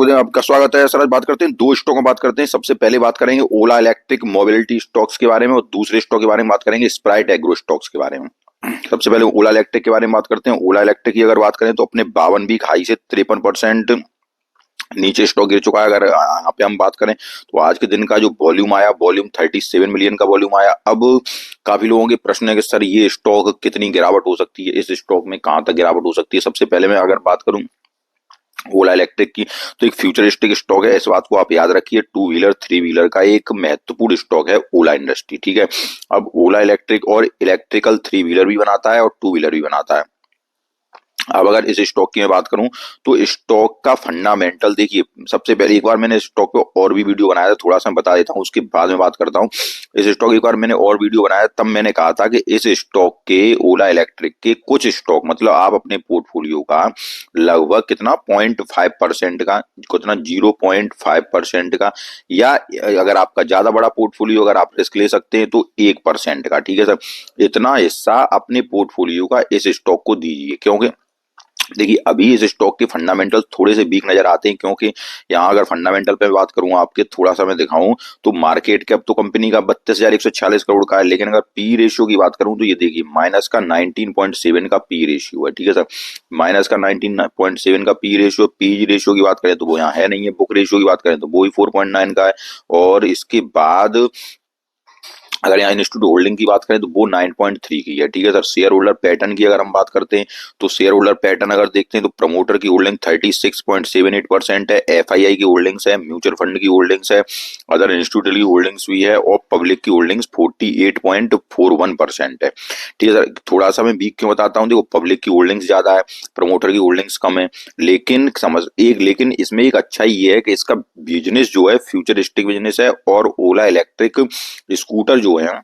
में आपका स्वागत है सर। आज बात करते हैं दो स्टॉक में बात करते हैं। सबसे पहले बात करेंगे ओला इलेक्ट्रिक मोबिलिटी स्टॉक्स के बारे में और दूसरे स्टॉक के बारे में बात करेंगे स्प्राइट एग्रो स्टॉक्स के बारे में। सबसे पहले ओला इलेक्ट्रिक के बारे में बात करते हैं। ओला इलेक्ट्रिक की अगर बात करें तो अपने 52 वीक हाई से 53% नीचे स्टॉक गिर चुका है। अगर यहाँ पे हम बात करें तो आज के दिन का जो वॉल्यूम आया, वॉल्यूम 37 मिलियन का वॉल्यूम आया। अब काफी लोगों के प्रश्न है कि सर ये स्टॉक कितनी गिरावट हो सकती है, इस स्टॉक में कहाँ तक गिरावट हो सकती है। सबसे पहले मैं अगर बात करूं ओला इलेक्ट्रिक की तो एक फ्यूचरिस्टिक स्टॉक है, इस बात को आप याद रखिए। टू व्हीलर थ्री व्हीलर का एक महत्वपूर्ण स्टॉक है ओला इंडस्ट्री, ठीक है। अब ओला इलेक्ट्रिक और इलेक्ट्रिकल थ्री व्हीलर भी बनाता है और टू व्हीलर भी बनाता है। अब अगर इस स्टॉक की मैं बात करूं तो स्टॉक का फंडामेंटल देखिए, सबसे पहले एक बार मैंने स्टॉक पे और भी वीडियो बनाया था, थोड़ा सा मैं बता देता हूं, उसके बाद में बात करता हूं। इस स्टॉक एक बार मैंने और वीडियो बनाया, तब मैंने कहा था कि इस स्टॉक के ओला इलेक्ट्रिक के कुछ स्टॉक मतलब आप अपने पोर्टफोलियो का लगभग कितना 0.5% का, कितना 0.5% का, या अगर आपका ज्यादा बड़ा पोर्टफोलियो अगर आप रिस्क ले सकते हैं तो 1% का, ठीक है सर। इतना हिस्सा अपने पोर्टफोलियो का इस स्टॉक को दीजिए, क्योंकि देखिए अभी इस स्टॉक के फंडामेंटल थोड़े से वीक नजर आते हैं। क्योंकि यहाँ अगर फंडामेंटल पे बात करूं आपके, थोड़ा सा मैं दिखाऊं तो मार्केट कैप तो कंपनी का 32,146 करोड़ का है, लेकिन अगर पी रेशियो की बात करूं तो ये देखिए माइनस का 19.7 का पी रेशियो है, ठीक है सर। माइनस का 19.7 का पी रेशियो। पी रेशियो की बात करें तो वो यहाँ है नहीं है। बुक रेशियो की बात करें तो वो ही 4.9 का है। और इसके बाद अगर यहाँ इंस्टीट्यूट होल्डिंग की बात करें तो वो 9.3 की है, ठीक है सर। शेयर होल्डर पैटर्न की अगर हम बात करते हैं तो शेयर होल्डर पैटर्न अगर देखते हैं तो प्रमोटर की होल्डिंग 36.78% है, एफआईआई की होल्डिंग्स है, म्यूचुअल फंड की होल्डिंग्स है, अदर इंस्टीट्यूट की होल्डिंग्स भी है, और पब्लिक की होल्डिंग्स 48.41% है, ठीक है सर। थोड़ा सा मैं वीक क्यों बताता हूँ, देखो पब्लिक की होल्डिंग्स ज्यादा है, प्रमोटर की होल्डिंग्स कम है, लेकिन इसमें एक अच्छा ये है कि इसका बिजनेस जो है फ्यूचरिस्टिक बिजनेस है। और ओला इलेक्ट्रिक स्कूटर जो है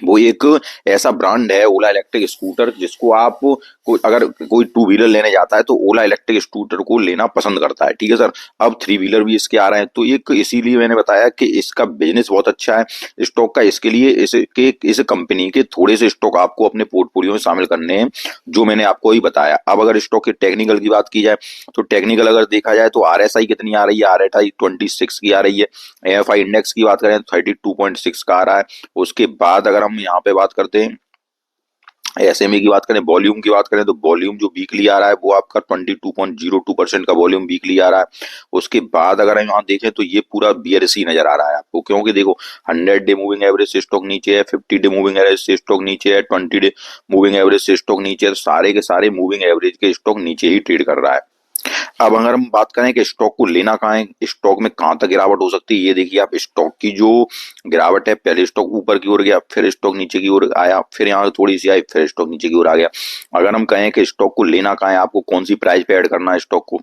वो एक ऐसा ब्रांड है ओला इलेक्ट्रिक स्कूटर, जिसको आप अगर कोई टू व्हीलर लेने जाता है तो ओला इलेक्ट्रिक स्कूटर को लेना पसंद करता है, ठीक है सर। अब थ्री व्हीलर भी इसके आ रहे हैं, तो एक इसीलिए मैंने बताया कि इसका बिजनेस बहुत अच्छा है स्टॉक का। इसके लिए इस कंपनी के थोड़े से स्टॉक आपको अपने पोर्टफोलियो में शामिल करने हैं, जो मैंने आपको ही बताया। अब अगर स्टॉक के टेक्निकल की बात की जाए तो टेक्निकल अगर देखा जाए तो आरएसआई कितनी आ रही है, आरएसआई 26 की आ रही है। एएफआई इंडेक्स की बात करें तो 32.6 का आ रहा है। उसके बाद अगर हम यहाँ पे बात करते हैं एसएमए की बात करें, वॉल्यूम की बात करें तो वॉल्यूम जो वीकली आ रहा है वो आपका 22.02% का वॉल्यूम वीकली आ रहा है। उसके बाद अगर हम यहाँ देखें तो ये पूरा बियरसी नजर आ रहा है आपको, क्योंकि देखो 100 डे मूविंग एवरेज से स्टॉक नीचे है, 50 डे मूविंग एवरेज से स्टॉक नीचे है, 20 डे मूविंग एवरेज से स्टॉक नीचे है। सारे के सारे मूविंग एवरेज के स्टॉक नीचे ही ट्रेड कर रहा है। अब अगर हम बात करें कि स्टॉक को लेना कहाँ है, स्टॉक में कहाँ तक गिरावट हो सकती है, ये देखिए आप स्टॉक की जो गिरावट है, पहले स्टॉक ऊपर की ओर गया, फिर स्टॉक नीचे की ओर आया, फिर यहाँ थोड़ी सी आई, फिर स्टॉक नीचे की ओर आ गया। अगर हम कहें कि स्टॉक को लेना कहाँ है, आपको कौन सी प्राइस पे ऐड करना है स्टॉक को,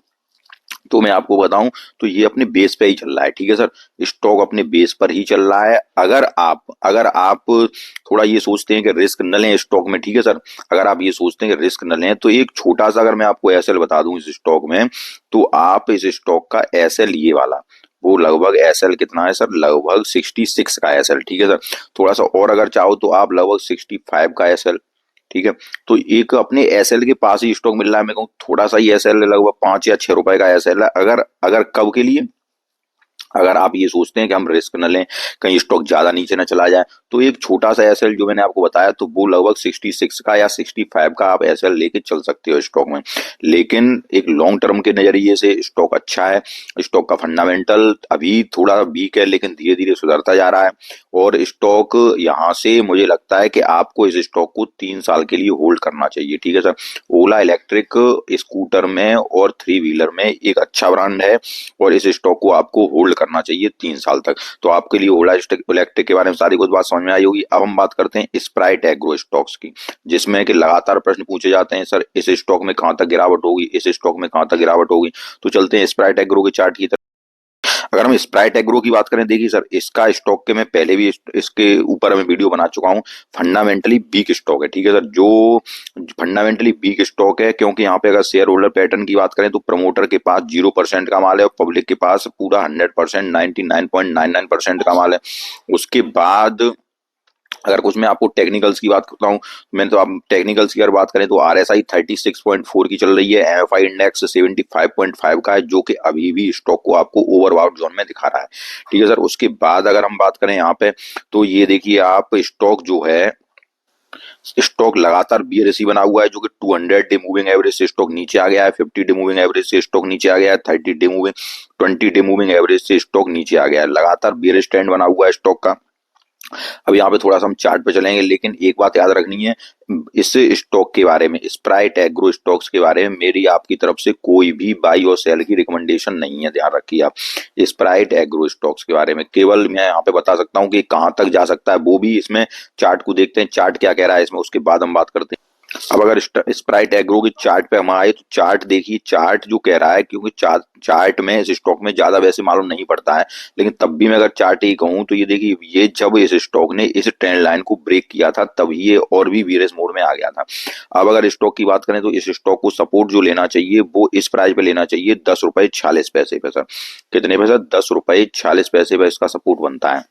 तो मैं आपको बताऊं तो ये अपने बेस पे ही चल रहा है, ठीक है सर। स्टॉक अपने बेस पर ही चल रहा है। अगर आप थोड़ा ये सोचते हैं कि रिस्क न लें स्टॉक में, ठीक है सर, अगर आप ये सोचते हैं कि रिस्क न लें तो एक छोटा सा अगर मैं आपको एसएल बता दूं इस स्टॉक में, तो आप इस स्टॉक का एसएल ये वाला, वो लगभग एसएल कितना है सर, लगभग 66 का एसएल, ठीक है सर। थोड़ा सा और अगर चाहो तो आप लगभग 65 का एसएल, ठीक है। तो एक अपने एसएल के पास ही स्टॉक मिल रहा है, मैं कहूँ थोड़ा सा ही एसएल, लगभग 5 या 6 रुपए का एसएल है। अगर अगर कब के लिए, अगर आप ये सोचते हैं कि हम रिस्क न लें, कहीं स्टॉक ज्यादा नीचे न चला जाए, तो एक छोटा सा एसएल जो मैंने आपको बताया तो वो लगभग 66 का या 65 का आप एसएल लेके चल सकते हो स्टॉक में। लेकिन एक लॉन्ग टर्म के नजरिए से स्टॉक अच्छा है। स्टॉक का फंडामेंटल अभी थोड़ा वीक है, लेकिन धीरे धीरे सुधरता जा रहा है। और स्टॉक यहाँ से मुझे लगता है कि आपको इस स्टॉक को 3 साल के लिए होल्ड करना चाहिए, ठीक है सर। ओला इलेक्ट्रिक स्कूटर में और थ्री व्हीलर में एक अच्छा ब्रांड है, और इस स्टॉक को आपको होल्ड करना चाहिए 3 साल तक। तो आपके लिए ओला इलेक्ट्रिक के बारे में सारी कुछ बात समझ में आई होगी। अब हम बात करते हैं स्प्राइट एग्रो स्टॉक्स की, जिसमें कि लगातार प्रश्न पूछे जाते हैं, सर इस स्टॉक में कहां तक गिरावट होगी, इस स्टॉक में कहां तक गिरावट होगी। तो चलते हैं स्प्राइट एग्रो के चार्ट की तरफ। अगर हम स्प्राइट एग्रो की बात करें, देखिए सर इसका स्टॉक के मैं पहले भी इसके ऊपर मैं वीडियो बना चुका हूं। फंडामेंटली वीक स्टॉक है, ठीक है सर। जो फंडामेंटली वीक स्टॉक है, क्योंकि यहाँ पे अगर शेयर होल्डर पैटर्न की बात करें तो प्रमोटर के पास 0% का माल है और पब्लिक के पास पूरा 100%, 99.99% का माल है। उसके बाद अगर कुछ मैं आपको टेक्निकल्स की बात करता हूँ, मैंने तो आप टेक्निकल्स की अगर बात करें तो RSI 36.4 की चल रही है, MFI इंडेक्स 75.5 का है, जो कि अभी भी स्टॉक को आपको ओवरबॉट जोन में दिखा रहा है। ठीक है सर। उसके बाद अगर हम बात करें यहाँ पे, तो ये देखिए आप स्टॉक जो है, स्टॉक लगातार बीआरएसी बना हुआ है, जो कि 200 डे मूविंग एवरेज से स्टॉक नीचे आ गया है, 50 डे मूविंग एवरेज से स्टॉक नीचे आ गया है, 20 डे मूविंग एवरेज से स्टॉक नीचे आ गया है। लगातार बीयरिश ट्रेंड बना हुआ है स्टॉक का। अब यहाँ पे थोड़ा सा हम चार्ट पे चलेंगे, लेकिन एक बात याद रखनी है, इस स्टॉक के बारे में, स्प्राइट एग्रो स्टॉक्स के बारे में मेरी आपकी तरफ से कोई भी बाई और सेल की रिकमेंडेशन नहीं है, ध्यान रखिए आप। स्प्राइट एग्रो स्टॉक्स के बारे में केवल मैं यहाँ पे बता सकता हूँ कि कहाँ तक जा सकता है, वो भी इसमें चार्ट को देखते हैं, चार्ट क्या कह रहा है इसमें, उसके बाद हम बात करते हैं। अब अगर स्प्राइट एग्रो के चार्ट पे हम आए, तो चार्ट देखिए, चार्ट जो कह रहा है, क्योंकि चार्ट में इस स्टॉक में ज्यादा वैसे मालूम नहीं पड़ता है, लेकिन तब भी मैं अगर चार्ट ही कहूँ तो ये देखिए, ये जब इस स्टॉक ने इस ट्रेंड लाइन को ब्रेक किया था, तब ये और भी वीरेस मोड में आ गया था। अब अगर स्टॉक की बात करें, तो इस स्टॉक को सपोर्ट जो लेना चाहिए वो इस प्राइस पे लेना चाहिए, 10 रुपए 46 पैसे पे सर। कितने पे सर? 10 रुपए 46 पैसे पे इसका सपोर्ट बनता है।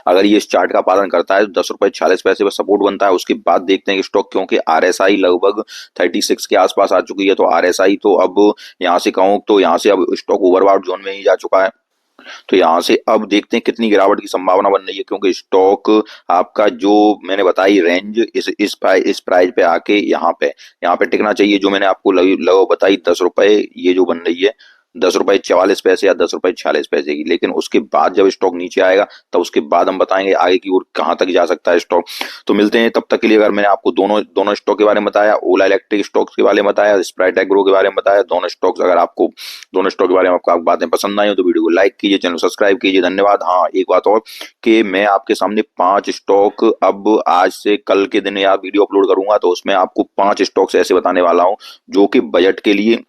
अगर ये इस चार्ट का पालन करता है तो 10 रुपए 46 पैसे पर सपोर्ट बनता है। उसके बाद देखते हैं कि स्टॉक, क्योंकि RSI लगभग 36 के आसपास आ चुकी है, तो RSI तो अब यहाँ से कहूँ तो यहाँ से अब स्टॉक ओवरबॉट जोन में ही जा चुका है। तो यहाँ से अब देखते हैं कितनी गिरावट की संभावना बन रही है, क्योंकि स्टॉक आपका जो मैंने बताई रेंज, इस प्राइस पे आके यहाँ पे टिकना चाहिए, जो मैंने आपको लगभग बताई 10 रुपए ये जो बन रही है, 10 रुपए 44 पैसे या 10 रुपए 46 पैसे की। लेकिन उसके बाद जब स्टॉक नीचे आएगा, तब उसके बाद हम बताएंगे आगे की ओर कहाँ तक जा सकता है स्टॉक। तो मिलते हैं तब तक के लिए। अगर मैंने आपको दोनों दोनों स्टॉक के बारे में बताया, ओला इलेक्ट्रिक स्टॉक्स के बारे में बताया, स्प्राइट एग्रो के बारे में बताया, दोनों स्टॉक्स, अगर आपको दोनों स्टॉक के बारे में आपको बातें पसंद आई हो तो वीडियो को लाइक कीजिए, चैनल सब्सक्राइब कीजिए। धन्यवाद। हाँ, एक बात और, कि मैं आपके सामने 5 स्टॉक अब आज से कल के दिन या वीडियो अपलोड करूंगा, तो उसमें आपको 5 स्टॉक्स ऐसे बताने वाला हूं जो कि बजट के लिए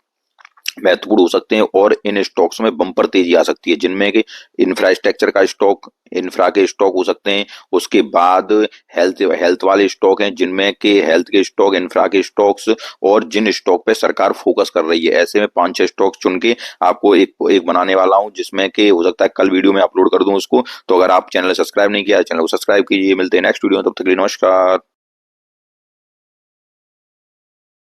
महत्वपूर्ण हो सकते हैं, और इन स्टॉक्स में बम्पर तेजी आ सकती है, जिनमें कि इंफ्रास्ट्रक्चर का स्टॉक, इंफ्रा के स्टॉक हो सकते हैं। उसके बाद हेल्थ हेल्थ वाले स्टॉक हैं, जिनमें के हेल्थ के स्टॉक, इंफ्रा के स्टॉक्स, और जिन स्टॉक पे सरकार फोकस कर रही है, ऐसे में 5-6 स्टॉक चुन के आपको एक एक बनाने वाला हूं, जिसमें के हो सकता है कल वीडियो में अपलोड कर दूं उसको। तो अगर आप चैनल सब्सक्राइब नहीं किया, चैनल को सब्सक्राइब कीजिए। मिलते हैं नेक्स्ट वीडियो में, तब तक के लिए नमस्कार।